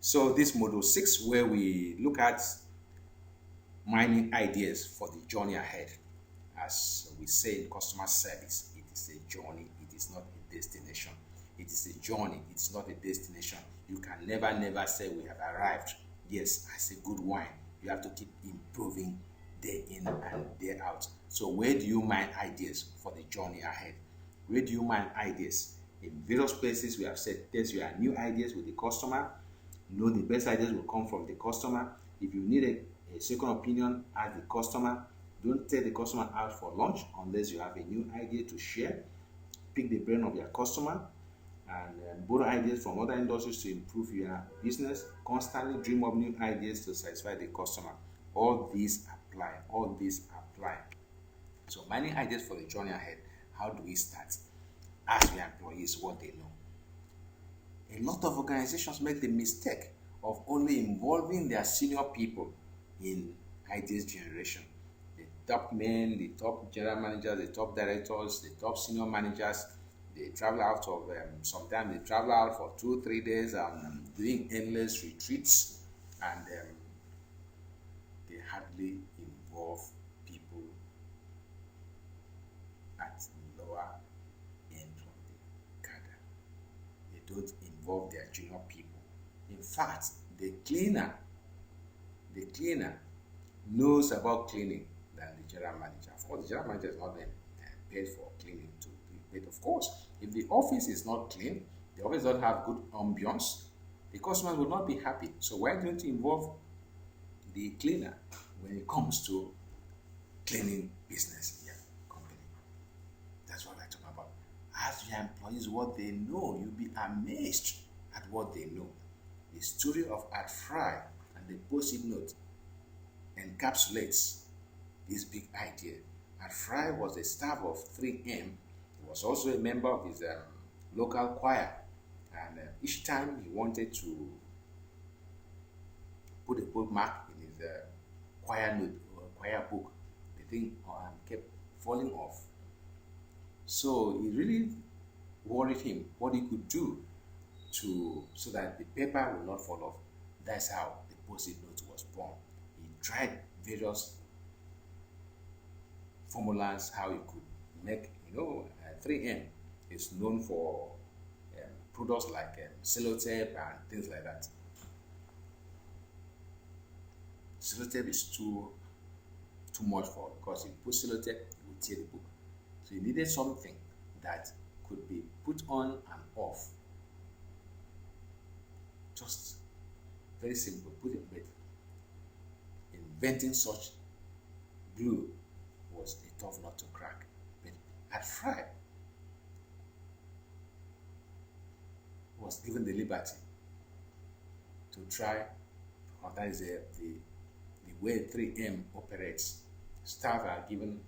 So this module 6, where we look at mining ideas for the journey ahead. As we say in customer service, it is a journey, it is not a destination. It is a journey, it's not a destination. You can never say we have arrived. Yes, as a good wine, you have to keep improving day in and day out. So where do you mine ideas for the journey ahead? Where do you mine ideas? In various places, we have said test your new ideas with the customer. Know the best ideas will come from the customer. If you need a second opinion, ask the customer. Don't take the customer out for lunch unless you have a new idea to share. Pick the brain of your customer and borrow ideas from other industries to improve your business. Constantly dream of new ideas to satisfy the customer. All these apply. All these apply. So, mining ideas for the journey ahead. How do we start? Ask your employees what they know. A lot of organizations make the mistake of only involving their senior people in ideas generation. The top men, the top general managers, the top directors, the top senior managers, they travel out of, sometimes they travel out for 2-3 days doing endless retreats, and they hardly involve people at lower end of the cadre. They don't involve their junior people. In fact, the cleaner knows about cleaning than the general manager. Of course, the general manager is not paid for cleaning to do it. But of course, if the office is not clean, the office doesn't have good ambience, the customers will not be happy. So why don't you involve the cleaner when it comes to cleaning business in your company? That's what we're talking about. Ask your employees what they know. You'll be amazed at what they know. The story of Art Fry and the post-it note encapsulates this big idea. Art Fry was a staff of 3M. He was also a member of his local choir. And each time he wanted to put a bookmark in his choir note or choir book, the thing kept falling off. So it really worried him what he could do so that the paper will not fall off. That's how the post-it note was born. He tried various formulas how he could make, 3M is known for products like sellotape and things like that. Sellotape is too much for it, because if you put sellotape, it will tear the book. So he needed something that could be put on and off. Just very simple. Put it with inventing such glue was a tough nut to crack. But at Fry was given the liberty to try, or that is the way 3M operates. Staff are given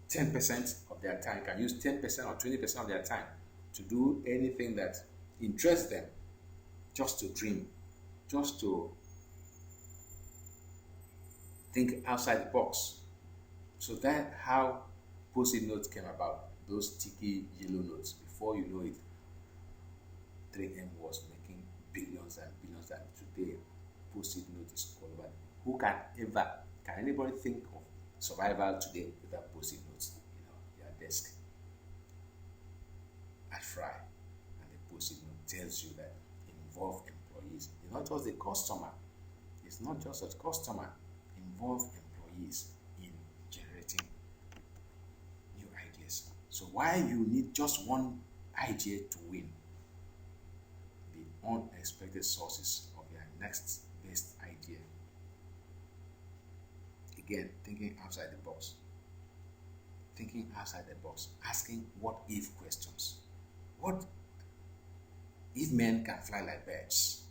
10% of their time, can use 10% or 20% of their time to do anything that interests them, just to dream, just to think outside the box. So that's how post-it notes came about, those sticky yellow notes. Before you know it, 3M was making billions and billions, and today post-it note is all over. Can anybody think of survival today without post-it notes, your desk? At Fry, and the post-it note tells you that involve employees. It's not just the customer. It's not just a customer. Involve employees in generating new ideas. So why you need just one idea to win? The unexpected sources of your next best idea. Again, thinking outside the box. Thinking outside the box. Asking what if questions. What if men can fly like birds?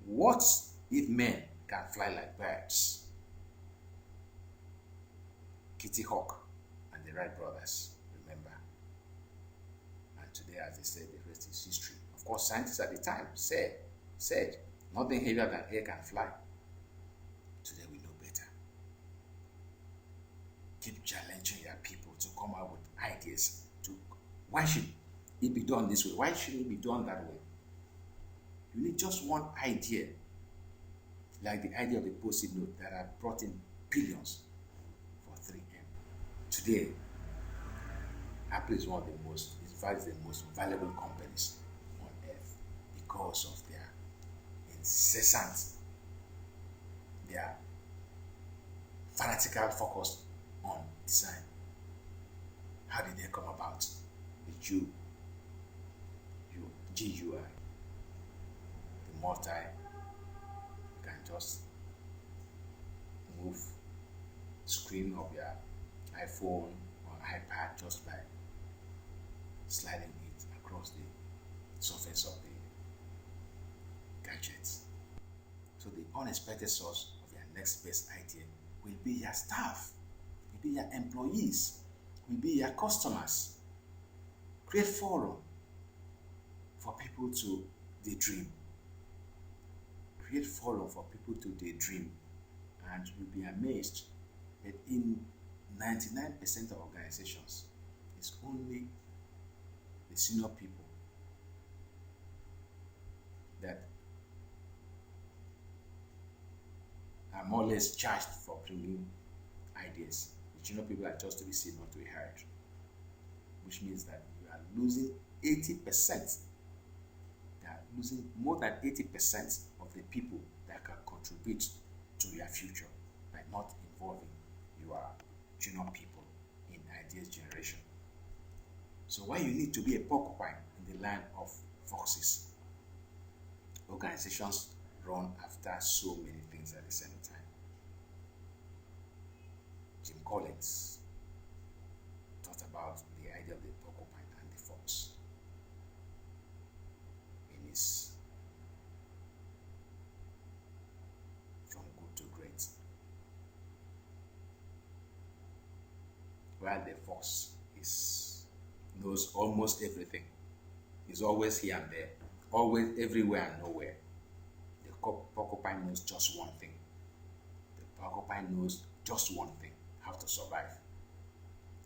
What if men can fly like birds? Kitty Hawk and the Wright brothers, remember. And today, as they said, the rest is history. Of course, scientists at the time said nothing heavier than air can fly. Today we know better. Keep challenging your people to come up with ideas. Why should it be done this way? Why shouldn't it be done that way? You need with just one idea, like the idea of the post-it note that had brought in billions for 3M. Today, Apple is one of the most, in fact, the most valuable companies on earth because of their incessant, their fanatical focus on design. How did they come about? The GUI, the multi, you can just move screen of your iPhone or iPad just by sliding it across the surface of the gadgets. So the unexpected source of your next best idea will be your staff, will be your employees, will be your customers. Create forum for people to daydream. Create forum for people to daydream, and you'll be amazed that in 99% of organizations, it's only the senior people that are more or less charged for bringing ideas. The junior people are just to be seen, not to be heard, which means that you are losing 80%. They are losing more than 80% of the people that can contribute to your future by not involving your junior people in ideas generation. So why you need to be a porcupine in the line of foxes? Organizations run after so many things at the same time. Jim Collins talked about the idea of the porcupine and the fox in his From Good to Great. While the fox knows almost everything, is always here and there, always everywhere and nowhere. The porcupine knows just one thing. The porcupine knows just one thing: how to survive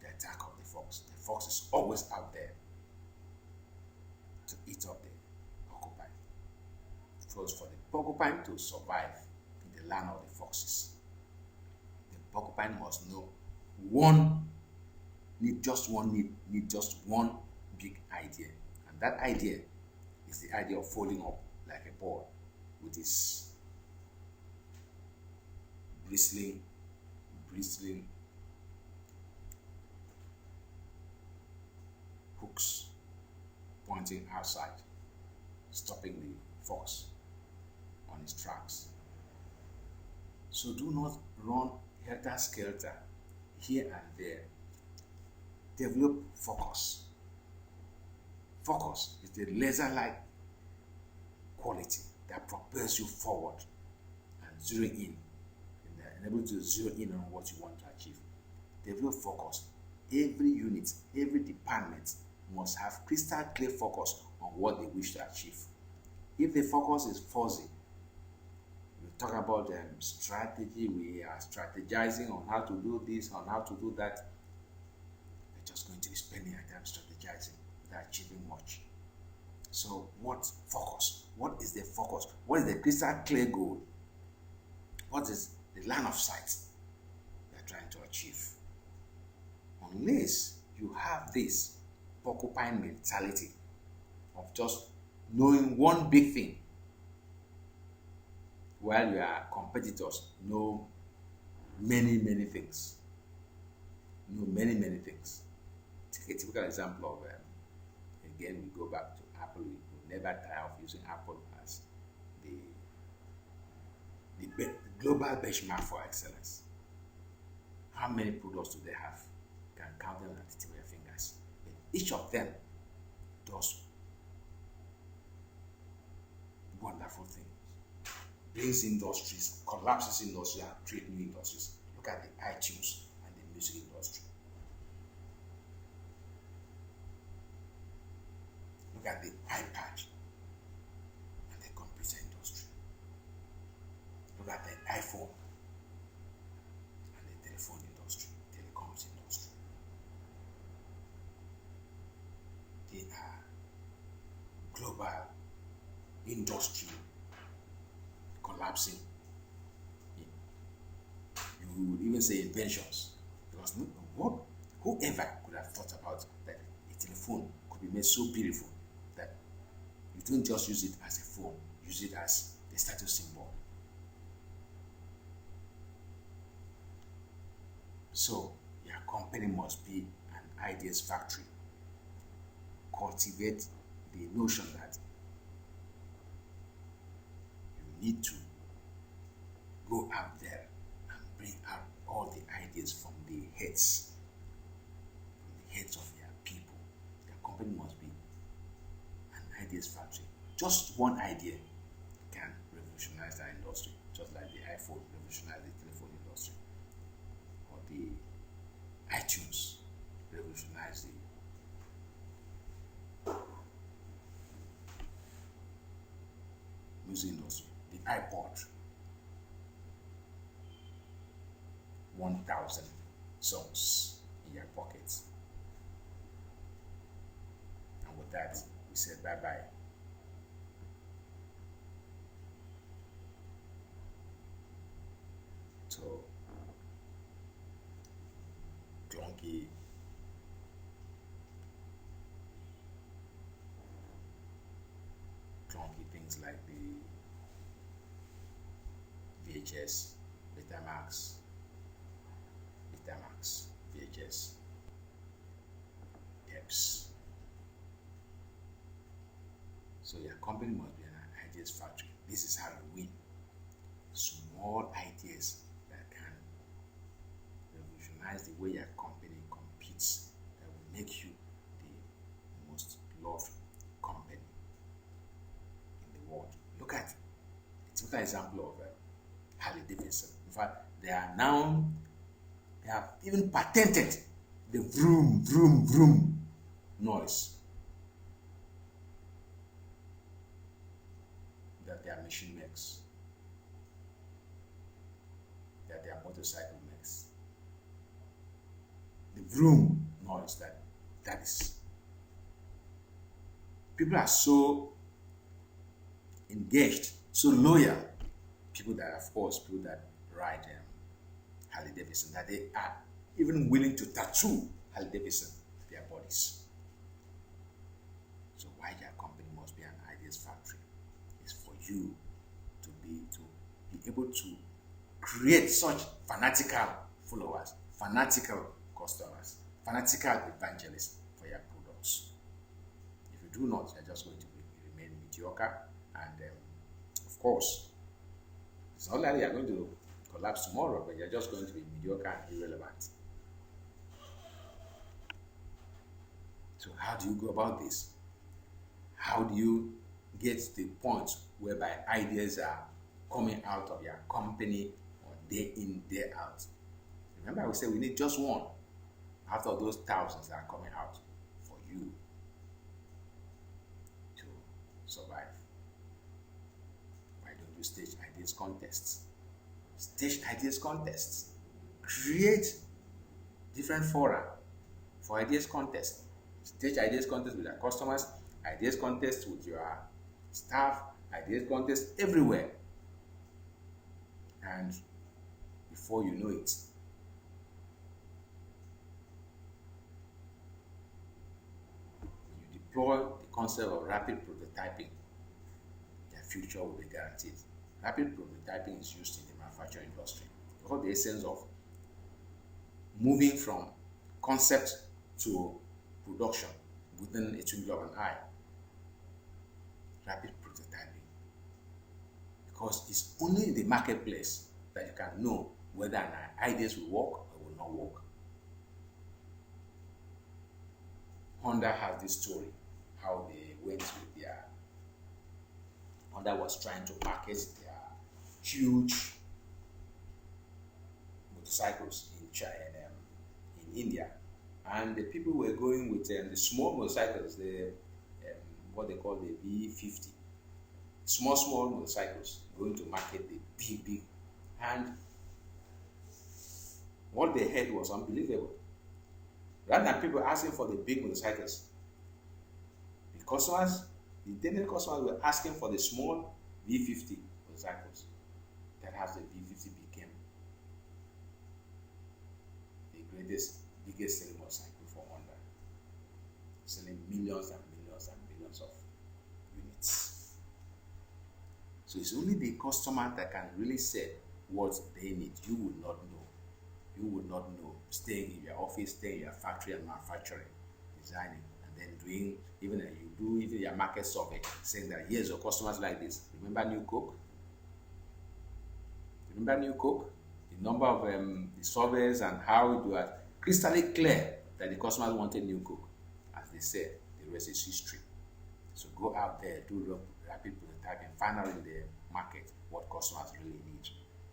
the attack of the fox. The fox is always out there to eat up the porcupine. For the porcupine to survive in the land of the foxes, the porcupine must know need just one big idea. And that idea is the idea of folding up like a ball with its bristling hooks pointing outside, stopping the fox on his tracks. So do not run helter-skelter here and there. Develop focus. Focus is the laser-like quality that propels you forward and zeroing in, and able to zero in on what you want to achieve. Develop focus. Every unit, every department must have crystal clear focus on what they wish to achieve. If the focus is fuzzy, we talk about strategy, we are strategizing on how to do this, on how to do that. We're just going to be spending our time strategizing without achieving much. So what focus? What is the focus? What is the crystal clear goal? What is the line of sight you're trying to achieve? Unless you have this porcupine mentality of just knowing one big thing, while your competitors know many things. Take a typical example of, again, we go back to Apple. We will never tire of using Apple as the global benchmark for excellence. How many products do they have? You can count them at the tip of your fingers. But each of them does wonderful things. Brings industries, collapses industries, and create new industries. Look at the iTunes and the music industry. Look at the iPad and the computer industry. Look at the iPhone and the telephone industry, telecoms industry. They are global industry collapsing. You would even say inventions. Because whoever could have thought about that a telephone could be made so beautiful that you don't just use it as a phone, use it as a status symbol. So your company must be an ideas factory. Cultivate the notion that you need to go out there and bring out all the ideas from the heads of your people. Your company must be an ideas factory. Just one idea can revolutionize that industry, just like the iPhone revolutionized the telephone industry, or the iTunes revolutionized the music industry, the iPod, 1,000 songs in your pockets. And with that, we said bye-bye. So, clunky things like the VHS, Betamax, VHS, EPS. So your company must be an ideas factory. This is how you win. Small ideas that can revolutionize the way your company competes, that will make you the most loved company in the world. Look at a typical example of Harley Davidson. In fact, they have even patented the vroom, vroom, vroom noise that their machine makes, that their motorcycle makes. The vroom noise that is. People are so engaged, so loyal. People that ride Harley Davidson, that they are even willing to tattoo Harley Davidson their bodies. So why your company must be an ideas factory is for you to be able to create such fanatical followers, fanatical customers, fanatical evangelists for your products. If you do not, you're just going to remain mediocre, and of course, it's not like you're going to collapse tomorrow, but you're just going to be mediocre and irrelevant. So how do you go about this? How do you get to the point whereby ideas are coming out of your company on day in, day out? Remember, we said we need just one out of those thousands that are coming out for you to survive. Why don't you stage ideas contests? Stage ideas contests. Create different fora for ideas contests. Stage ideas contests with your customers, ideas contests with your staff, ideas contests everywhere. And before you know it, when you deploy the concept of rapid prototyping, your future will be guaranteed. Rapid prototyping is used in the manufacturing industry because the essence of moving from concept to production within a twinkle of an eye. Rapid prototyping. Because it's only in the marketplace that you can know whether an ideas will work or will not work. Honda has this story, how they went with their Honda was trying to market their huge motorcycles in China, in India, and the people were going with the small motorcycles, the what they call the B50, small motorcycles, going to market the big, and what they heard was unbelievable. Rather than people asking for the big motorcycles, the customers, The intended customers were asking for the small V50 motorcycles. That has the V50 became the biggest selling motorcycle for Honda, selling millions and millions and millions of units. So it's only the customer that can really say what they need. You would not know. You would not know. Staying in your office, staying in your factory and manufacturing, designing, and then doing even you do even your market survey, saying that here's your customers like this. Remember New Coke? Remember New Coke? The number of the surveys and how it was crystal clear that the customers wanted New Coke. As they said, the rest is history. So go out there, do rapid prototyping, find out in the market what customers really need,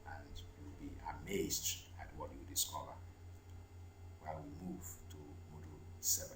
and you'll be amazed at what you discover while we move to Module 7.